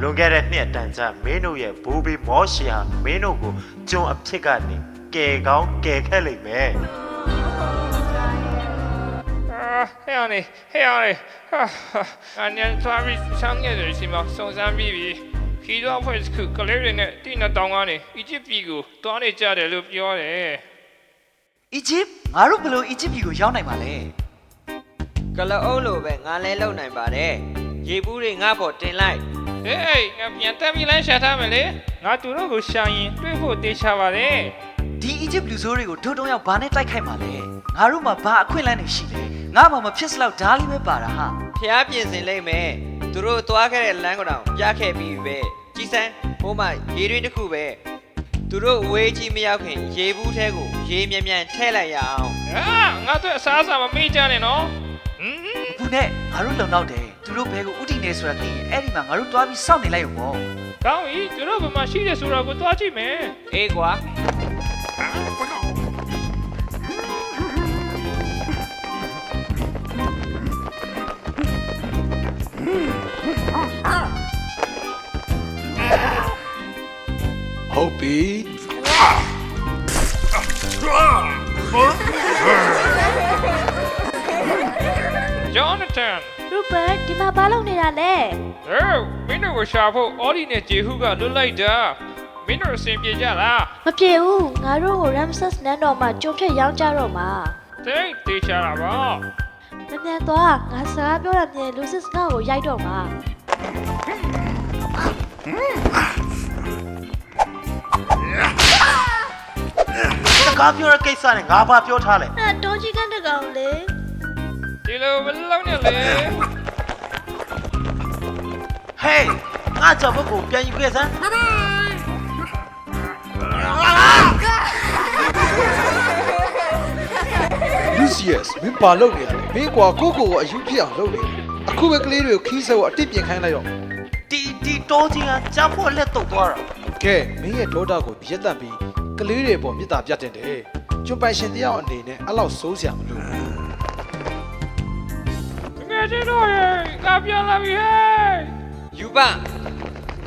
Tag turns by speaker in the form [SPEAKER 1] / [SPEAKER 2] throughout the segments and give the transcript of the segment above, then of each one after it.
[SPEAKER 1] လွန်ခဲ့တဲ့နှစ်တန်ကြာမင်းတို့ရဲ့ဘူဘီမောရှီဟာမင်းတို့ကိုကျွန်အဖြစ်ကနေကဲကောင်းကဲခက်လိမ့်မယ်
[SPEAKER 2] ဟဲ့အောင်လေအနေသွားပြီးဆန်းခဲ့တယ်စီမစုံစမ်းပြီးပြီခီးတော့ဖွဲ့စခုကလေးတွေနဲ့တိနတောင်းကနေအီဂျစ်ပြည်ကိုတွားနေကြတယ်လို့ပြောတယ်
[SPEAKER 3] အီဂျစ်ငါတို့ဘယ်လိုအီဂျစ်ပြည်ကိုရောက်နိုင်မှာလဲ
[SPEAKER 4] ကလအုပ်လိုပဲငါလဲလုံနိုင်ပါတယ်ရေဘူးတွေငါ့ပေါ်တင်လိုက်
[SPEAKER 2] ဟေးငါပြန်တက်ပြီးလမ်းရှာထားမယ်လေငါသူတို့ကိုရှာရင်တွေ့ဖို့တေးချပါတယ်
[SPEAKER 3] ဒီအီဂျစ်လူဆိုးတွေကိုထိုးတုံးရောက်ဘာနဲ့တိုက်ခိုက်မှာလဲငါတို့မှာဘာအခွင့်အလမ်းတွေရှိလဲငါမှမဖြစ်စလောက်ဓာလေးပဲပါတာဟာ
[SPEAKER 4] ဖျားပြင်စင်လိုက်မယ်သူတို့သွားခဲ့တဲ့လမ်းကောင်ပြခဲ့ပြီးပဲကြီးစမ်းဟိုမှာရေတွင်းတစ်ခုပဲသူတို့ဝေးကြီးမရောက်ခင်ရေဘူးထဲကိုရေမြန်မြန်ထည့်လိုက်ရအောင်
[SPEAKER 2] ငါတို့အစားအစာမမေ့ကြနဲ့နော်
[SPEAKER 3] ဘူးနဲ့ငါတို့လုံတော့တယ်သူတို့ဘဲကိုဥတီနေဆိုတာသိရင်အဲ့ဒီမှာငါတို့တွားပြီးစောင့်နေလိုက်ရုံပေါ့
[SPEAKER 2] ကောင်းပြီသူတို့ဘယ်မှာရှိတယ်ဆိုတာကိုတွားကြည့်မယ်
[SPEAKER 4] အေးကွာ
[SPEAKER 5] ဟုတ်ပြီ
[SPEAKER 2] ဂျောနသန်
[SPEAKER 6] ရူဘတ်ဒီမှာဘာလုပ်နေတာလဲ
[SPEAKER 2] မင်းတို့ကိုရှာဖို့အော်ဒီနဲ့ဂျေဟူကလွတ်လိုက်တာမင်းတို့အဆင်ပြေကြလား
[SPEAKER 6] မပြေဘူးငါတို့ကို Ramses နန်းတော်မှာကြုံဖြစ်ရောက်ကြတော့မှာ
[SPEAKER 2] တေးချတာပါ
[SPEAKER 6] မြန်သွားငါစကားပြောတာမြင်လူစစ်စကားကိုရိုက်တော့မှာ
[SPEAKER 1] စကားပြောတဲ့ကိစ္စနဲ့ငါဘာပြောထားလဲ
[SPEAKER 6] တောကြီးကန်းတကောင်လေ
[SPEAKER 2] ဒီလိုဘယ်လောက်နဲ့လဲ
[SPEAKER 1] ဟေးငါကြောက်ဖို့ပြန်ယူခဲ့စမ်း
[SPEAKER 5] လူစီယက်မင်းပါလုပ်နေတယ်မင်းကွာကိုကိုအယူဖြစ်အောင်လုပ်နေအခုပဲကလေးတွေကိုခီးဆောက်အတစ်ပြင်ခိုင်းလိုက်တော့
[SPEAKER 1] ဒီတိုးကြီးကကြောက်ဖို့လက်တုတ်သွားတာ
[SPEAKER 5] ကဲမင်းရဲ့ဒေါတာကိုရက်တန့်ပြီးကလေးတွေပေါ်မြစ်တာပြတ်တင်တယ်ကျွန်းပိုင်ရှင်တယောက်အနေနဲ့အဲ့လောက်စိုးစရာမလို
[SPEAKER 2] ဘူးငါကျတော့ငါပြန်လာပြီဟဲ့
[SPEAKER 4] ယူပ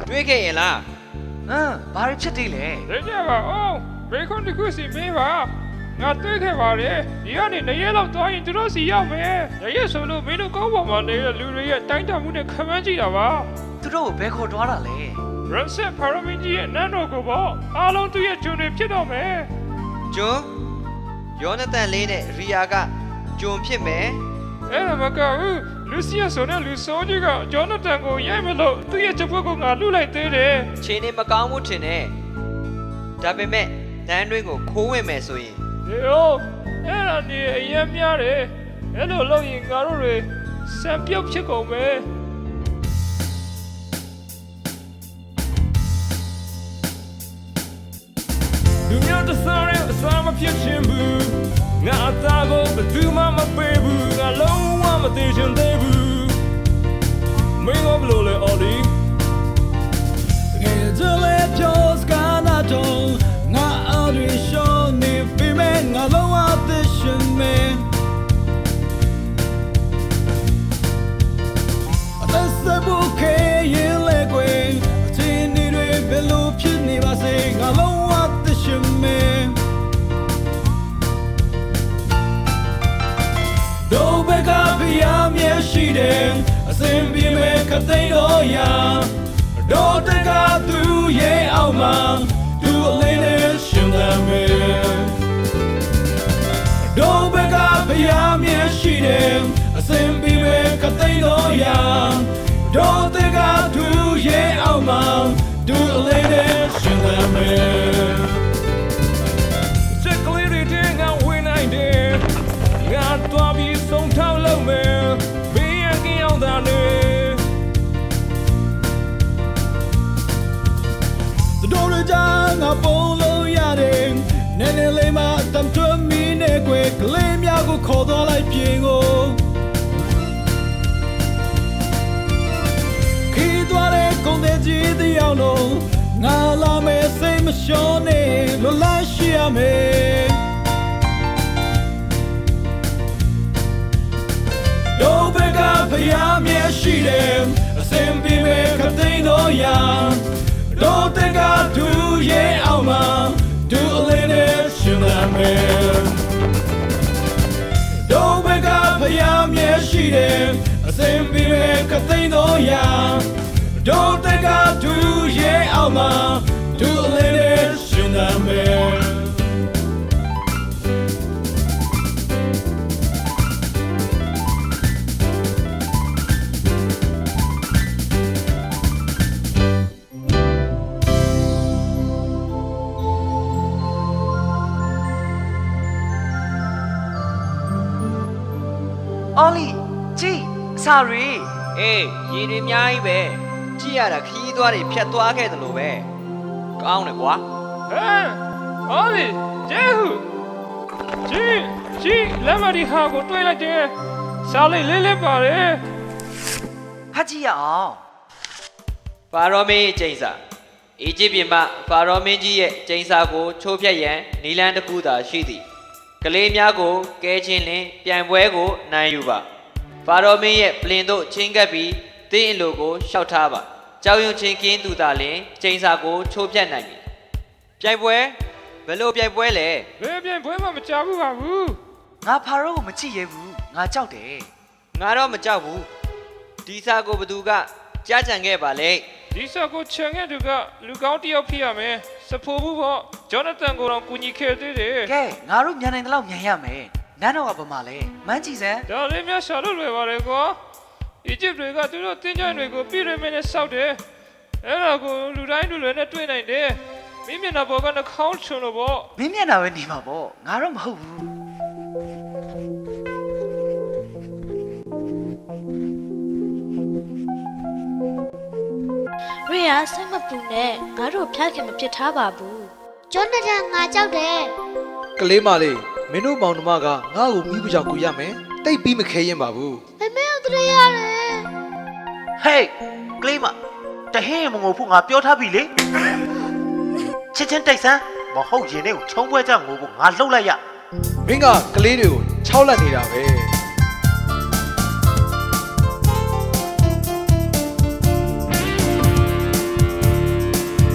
[SPEAKER 4] တွေးခဲ့ရင်လား
[SPEAKER 3] ဘာတွေဖြစ်သေးလဲ
[SPEAKER 2] ရကြပါအောင်ဘေခွန်တခုစီမင်းပါငါတွေးခဲ့ပါတယ်ဒီကနေ2ရက်လောက်သွားရင်သူတို့စီရောက်မယ်2ရက်ဆိုလို့မင်းတို့ကောင်းပေါ်မှာနေတဲ့လူတွေရဲ့တိုင်းတာမှုနဲ့ခံမှန်းကြည့်တာပါ
[SPEAKER 3] သူတို့ကိုဘယ်ခေါ်သွားတာလဲ
[SPEAKER 2] Ramses ဖာရမင်းကြီးရဲ့နန်းတော်ကိုပေါ့အားလုံးသူ့ရဲ့ဂျွန်တွေဖြစ်တော့မယ်
[SPEAKER 4] ဂျွန်ယောနသန်လေးနဲ့ရီယာကဂျွန်ဖြစ်မယ်
[SPEAKER 2] အဲ့ဒါမကဘူးလူစီယာဆိုတဲ့လူဆိုးကြီးကဂျောနသန်ကိုရိုက်မလို့သူ့ရဲ့ချက်ပွက်ကိုငါလှုပ်လိုက်သေးတယ်
[SPEAKER 4] ခြေနေမကောင်းဘူးထင်တယ်ဒါပေမဲ့တန်းတွင်းကိုခိုးဝင်မယ်ဆိုရင်
[SPEAKER 2] ဟေးအဲ့ဒါနေအရင်များတယ်အဲ့လိုလုပ်ရင်ငါတို့တွေစံပြုတ်ဖြစ်ကုန်မယ်လူမျိုးတစ်စားရဲ့အစားမဖြစ်ချင်ဘူးငါအသားကိုဘယ်သူမှမပေးဘူးငါလုံးဝမသိချင်သေးဘူးမင်းကဘလို့လဲအော်ဒီငါကြလေပြောစကားနာတော့ငါအော်ဒီရှောင်းနေပြီမဲ့ငါလုံးဝသိချင်မယ်အသက်စဖို့ခေရင်လေကွယ်အချင်းတွေဘယ်လိုဖြစ်နေပါစေငါလုံးဝသိချင်မယ်တော့ဘကပြရမျက်ရှိတယ်အစင်ပြေမဲ့ခသိန်းတော်ရာတော့တကသူရဲ့အောင်မှာသူအလေးနဲ့ရှင်သမယ်တော့ဘကပြရမျက်ရှိတယ်အစင်ပြေမဲ့ခသိန်းတော်ရာတော့တကသူရဲ့အောင်မှာသူအလေးနဲ့ရှင်သမယ်ချက်ကလေးတွေငါဝင်နိုင်တယ်ငါတော့ပြီးဆုံးထောက်လို့မယ်ဘေးရကင်းအောင်တာနေတို့ရကြငါပုံလို့ရတယ်နည်းနည်းလေးမှတမ်ထွမီနဲ့ကွယ်ကလေးများကိုခေါ်သွားလိုက်ပြင်ကိုခီးသွားတဲ့ကုန်တဲ့ကြီးတရားလုံးငါလာမယ်စိတ်မလျှော့နဲ့လွတ်လပ်ရှိရမယ်တော့ဘကဖျားမျက်ရှိတယ်အစင်ပြေမဲ့ခသိန်းတော်ရာ မယ်တို့ဘက်ကဖျားမြဲရှိတယ်အစင်ပြီးမဲ့ကသိန်းတော်ရာတို့တက်ကသူရဲ့အောင်မှာသူအလေးနဲ့ရှင်သာမယ်
[SPEAKER 3] အော်လီကြည့်အစာရီ
[SPEAKER 4] အေးရေတွေအများကြီးပဲကြည့်ရတာခီးသွားတွေဖြတ်သွားခဲ့တယ်လို့ပဲကောင်းတယ်ကွာ
[SPEAKER 7] အော်လေဂျေဟူဂျီလက်မဒီဟာကိုတွေးလိုက်တယ်စားလေးလေးလေးပါတယ်
[SPEAKER 3] ဖတ်ကြည့်ရအောင်
[SPEAKER 4] ဖာရောမင်းရဲ့ကျိန်စာအီဂျစ်ပြည်မှာဖာရောမင်းကြီးရဲ့ကျိန်စာကိုချိုးဖျက်ရန်နီလန်တစ်ခုသာရှိသည်ကလေးများကိုကဲချင်းလင်ပြိုင်ပွဲကိုနိုင်ယူပါဖာရောမင်းရဲ့ပလင်တို့ချင်းကပ်ပြီးတင်းအလိုကိုရှောက်ထားပါကြောက်ရွံ့ချင်းကင်းသူသာလင်ကျိန်စာကိုချိုးဖျက်နိုင်ပြီပြိုင်ပွဲဘယ်လိုပြိုင်ပွဲလဲ
[SPEAKER 7] ဘယ်ပြန်ပွဲမှမကြောက်ဘူးပါဘူး
[SPEAKER 3] ငါဖာရိုးကိုမကြည့်ရဘူးငါကြောက်တယ်
[SPEAKER 4] ငါတော့မကြောက်ဘူးဒီစာကိုဘသူကကြားကြံခဲ့ပါလေ
[SPEAKER 7] ဒီဆော့ကိုချန်ခဲ့သူကလူကောင်းတစ်ယောက်ဖြစ်ရမယ်စဖိုးဘူးပေါ့ဂျောနာသန်ကိုတော့ကူညီခဲ့သေးတယ်
[SPEAKER 3] ကဲငါတို့မြန်နိုင်တဲ့လောက်မြန်ရမယ်နန်းတော်ကဘာမှလဲမန်းကြည့်စမ်း
[SPEAKER 7] ဒါလေးများရှာလို့လွယ်ပါတယ်ကွာအီဂျစ်တွေကသူတို့တင်းကြိုင်တွေကိုပြည်ရမင်းနဲ့စောက်တယ်အဲ့ဒါကိုလူတိုင်းလူတွေနဲ့တွေ့နိုင်တယ်မင်းမျက်နှာပေါ်ကနှာခေါင်းချွန်လို့ပေါ့
[SPEAKER 3] မင်းမျက်နှာပဲနေမှာပေါ့ငါတော့မဟုတ်ဘူး
[SPEAKER 6] ရေယာစိတ်မပူနဲ့ငါတို့ဖျားခင်မဖြစ်ထားပါဘူး
[SPEAKER 8] ကျောင်းတက်ငါကြောက်တယ်
[SPEAKER 5] ကလေးမလေးမင်းတို့မောင်နှမကငါ့ကိုမိပကြောင်ကူရမယ်တိတ်ပြီးမခဲရင်ပါဘူး
[SPEAKER 8] မမေတို့တရရတယ်
[SPEAKER 1] ဟေးကလေးမတဟင်းမငိုဖို့ငါပြောထားပြီလေချစ်ချင်းတိုက်စမ်းမဟုတ်ရင်တွေကိုချုံးပွဲကြငိုဖို့ငါလှုပ်လိုက်ရ
[SPEAKER 5] မင်းကကလေးတွေကိုခြောက်လက်နေတာပဲ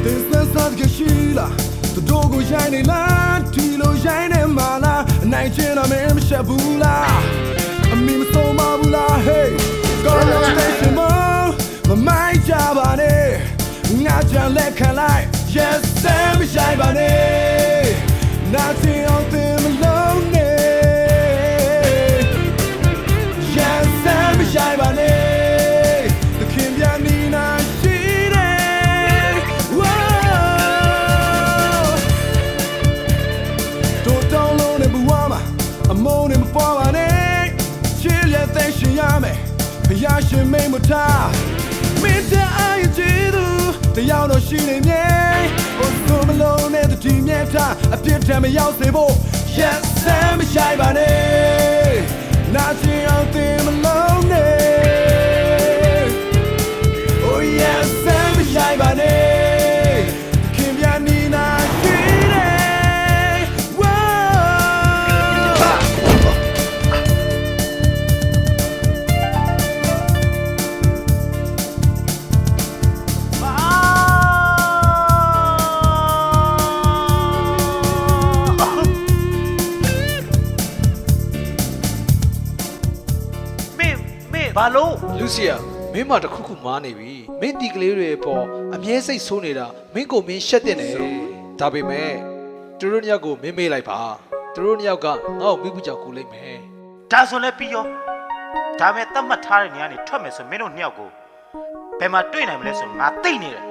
[SPEAKER 2] This is not the Sheila. The dog will shine in light. Tilo shine in my life. Night in a man, Shabula. I mean, so Mabula. Hey, go to the station, my mind job on it. Not just like a light. Yes, Sam shine on it. Nothing on them alone. Yes, Sam shine on it. The Kim Yanina. I'm on him for my name. Chill your thing, she yame. Yashi made my time. Meet the eye, Jidu. The yellow she named me. Oh, so alone at the team yet. I feel time out the boat. Yes, Sam shy by day. Nothing out there alone. Oh, yes, Sam shy by day. Kim Yanina.
[SPEAKER 1] ဘာလို့
[SPEAKER 5] လူစီယာမင်းမတခုခုမားနေပြီမင်းဒီကလေးတွေပေါ်အမြဲစိတ်ဆိုးနေတာမင်းကိုမင်းရှက်တဲ့နေဒါပေမဲ့သူတို့နှစ်ယောက်ကိုမင်းမေးလိုက်ပါသူတို့နှစ်ယောက်ကငါ့ကိုမိပကြောင်ကူလိုက်မယ်
[SPEAKER 1] ဒါဆိုလည်းပြီးရောဒါမဲ့တတ်မှတ်ထားတဲ့နေရာနေထွက်မယ်ဆိုမင်းတို့နှစ်ယောက်ကိုဘယ်မှာတွေ့နိုင်မလဲဆိုငါသိနေတယ်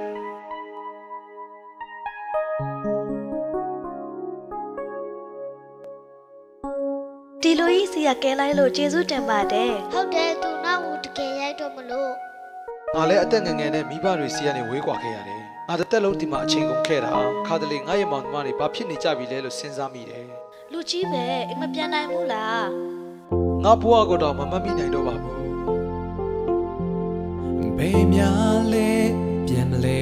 [SPEAKER 6] ဒီလိုကြီးစီရကဲလိုက်လို့ကျေးဇူးတင်ပါတယ်
[SPEAKER 8] ဟုတ်တယ်သူနောက်ကိုတကယ်ရိုက်တော့မလို့
[SPEAKER 5] ငါလည်းအသက်ငယ်ငယ်နဲ့မိဘတွေစီကနေဝေးကွာခဲ့ရတယ်ငါတစ်သက်လုံးဒီမှာအချိန်ကုန်ခဲ့တာခါတလေငါရဲ့မောင်နှမတွေဘာဖြစ်နေကြပြီလဲလို့စဉ်းစားမိတယ်
[SPEAKER 6] လူကြီးပဲအိမ်မပြန်နိုင်ဘူးလား
[SPEAKER 5] ငါဘွားကတော့မမတ်မိနိုင်တော့ပါဘူး
[SPEAKER 2] ဘေးများလဲပြန်မလဲ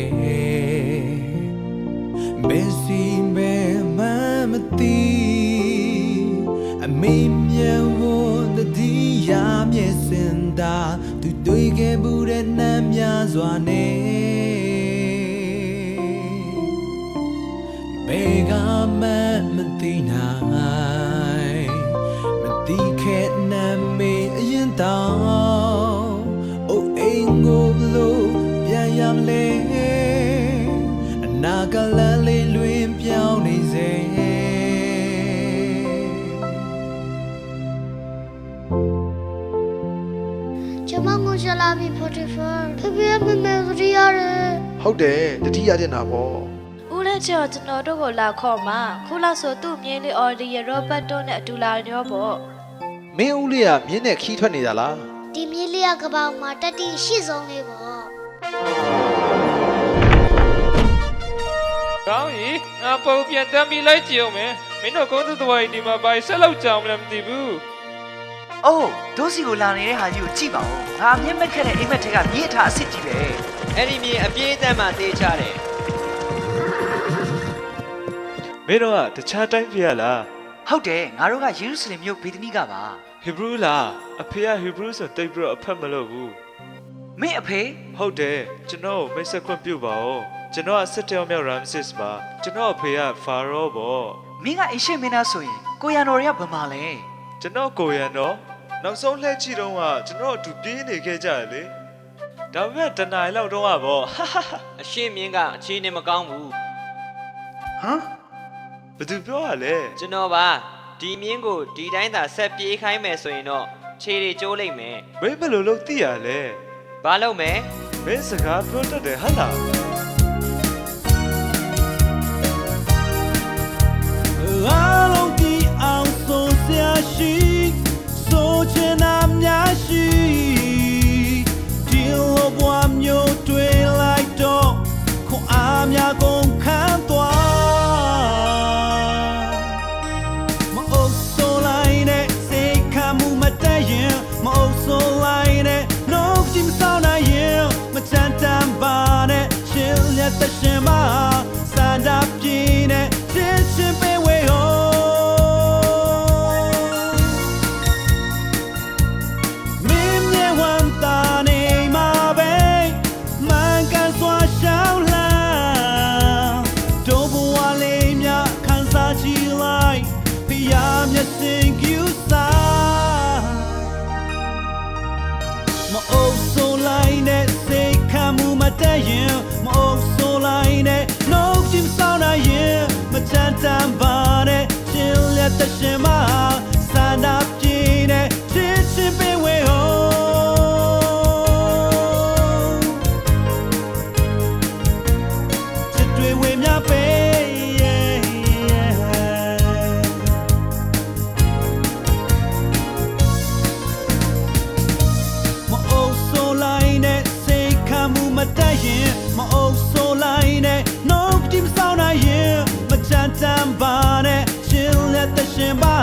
[SPEAKER 2] ဘယ်စီမဲမမတီအမေမြဝတတိယမျက်စင်သာသူတွေ့ခဲ့ဘူးတဲ့နမ်းများစွာနဲ့ဘေးကမ มันตีนายมันตีแค่นั้นไม่ยันตาโอ้เองโง่ลูเปียยามเล่นากาลเล่ลุยเปียวในเซ
[SPEAKER 8] ကျမငိုချလာပြီဖိုတီဖာဖေဖေမမေသတိရတယ်
[SPEAKER 5] ဟုတ်တယ်တတိယတင်တာပေါ့
[SPEAKER 6] ဦးလေးချောကျွန်တော်တို့ကိုလာခေါ်မှာခုလောက်ဆိုသူ့မြင်းလေးအော်ဒီရရောဘတ်တို့နဲ့အတူလာရောပေါ့
[SPEAKER 5] မင်းဦးလေးကမြင်းနဲ့ခီးထွက်နေတာလား
[SPEAKER 8] ဒီမြေးလေးကကပောက်မှာတက်တီရှိဆုံးလေးပေါ့
[SPEAKER 7] ကောင်းပြီငါပုံပြန်တမ်းပြီးလိုက်ကြည့်အောင်မယ်မင်းတို့ကုန်းသူတော်ကြီးဒီမှာဘာဆက်လောက်ကြောင်မလဲမသိဘူး
[SPEAKER 3] အိုးဒိုးစီကိုလာနေတဲ့ဟာကြီးကိုကြည့်ပါဦးငါအမျက်မက်ခဲ့တဲ့အိမ်မက်တွေကမြေအထားအစ်စ်ကြီးပဲ
[SPEAKER 4] အဲ့ဒီမြေအပြေးအတန်းမှတေးချတယ်
[SPEAKER 9] မင်းတို့ကတခြားတိုင်းဖေရလား
[SPEAKER 3] ဟုတ်တယ်ငါတို့ကယေရုရှလင်မြို့ဘေသနီကပါ
[SPEAKER 9] ဟီဘရူးလားအဖေကဟီဘရူးဆိုတိတ်ပြီးတော့အဖက်မလို့ဘူး
[SPEAKER 3] မင်းအဖေ
[SPEAKER 9] ဟုတ်တယ်ကျွန်တော်ကိုမိတ်ဆက်ခွင့်ပြုပါဦးကျွန်တော်ကစစ်တောင်မြောက်ရမ်စစ်ပါကျွန်တော်အဖေကဖာရောပေါ့
[SPEAKER 3] မင်းကအင်ရှေမင်းသားဆိုရင်ကိုရန်တော်တွေကဘယ်မှာလဲ
[SPEAKER 9] ကျွန်တော်ကိုရန်တော့နောက်ဆုံးလှည့်ကြည့်တော့ကကျွန်တော်အတူပြေးနေခဲ့ကြတယ်လေဒါပေမဲ့တနင်္လာလောက်တော့ကပေါ့
[SPEAKER 4] အရှင်းမြင်းကအခြေအနေမကောင်းဘူး
[SPEAKER 5] ဟမ်
[SPEAKER 9] ဘယ်သူပြောရလဲ
[SPEAKER 4] ကျွန်တော်ပါဒီမြင်းကိုဒီတိုင်းသာဆက်ပြေးခိုင်းမယ်ဆိုရင်တော့ခြေတွေကျိုးလိမ့်မယ်
[SPEAKER 9] မင်းဘယ်လိုလုပ်သိရလဲ
[SPEAKER 4] ဘာလုပ်မယ်
[SPEAKER 9] မင်းစကားပြောတတ်တယ်ဟဟလား
[SPEAKER 2] အားလုံးဒီအောင်ဆိုဆရာရှိဆိုချင်တာများရှိဒီလိုဘဝမျိုးတွေ့လိုက်တော့ခွန်အားများကုန်ခံသွားမအုပ်ဆိုလိုက်နဲ့စိတ်ခံမှုမတတ်ရင်မအုပ်ဆိုလိုက်နဲ့နှုတ်ကြည့်မဆောင်နိုင်ရင်မချမ်းတမ်းပါနဲ့ရှင်းလက်သက်ရှင်ပါစန္ဒပြင်းနဲ့ချင်းပေးဝေဟောမင်းမြဝမ်းတာနေမှာပဲမန်ကန်စွာရှောင်းလာတို့ဘဝလေးများခံစားကြည့်လိုက်ဖျားမျက်စင်ကျူစာမအုပ်ဆိုလိုက်နဲ့စိတ်ခံမှုမတတ်ရင်မအုပ်ဆိုလိုက်နဲ့နှုတ်ကြည့်ဆောင်နိုင်ရင်မချမ်းတမ်းပါနဲ့ရှင်လက်သက်ရှင်မစန္ဒပြင်းနဲ့ချင်းပေးဝေဟောချစ်တွေဝေများပေးမအုပ်ဆိုလိုက်နဲ့စိတ်ခံမှုမတတ်ရင်မအုပ်ဆိုလိုက်နဲ့နှုတ်ကြည့်ဆောင်နိုင်ရင်မချမ်းတမ်းပါနဲ့ရှင်လက်သက်ရှင်ပါ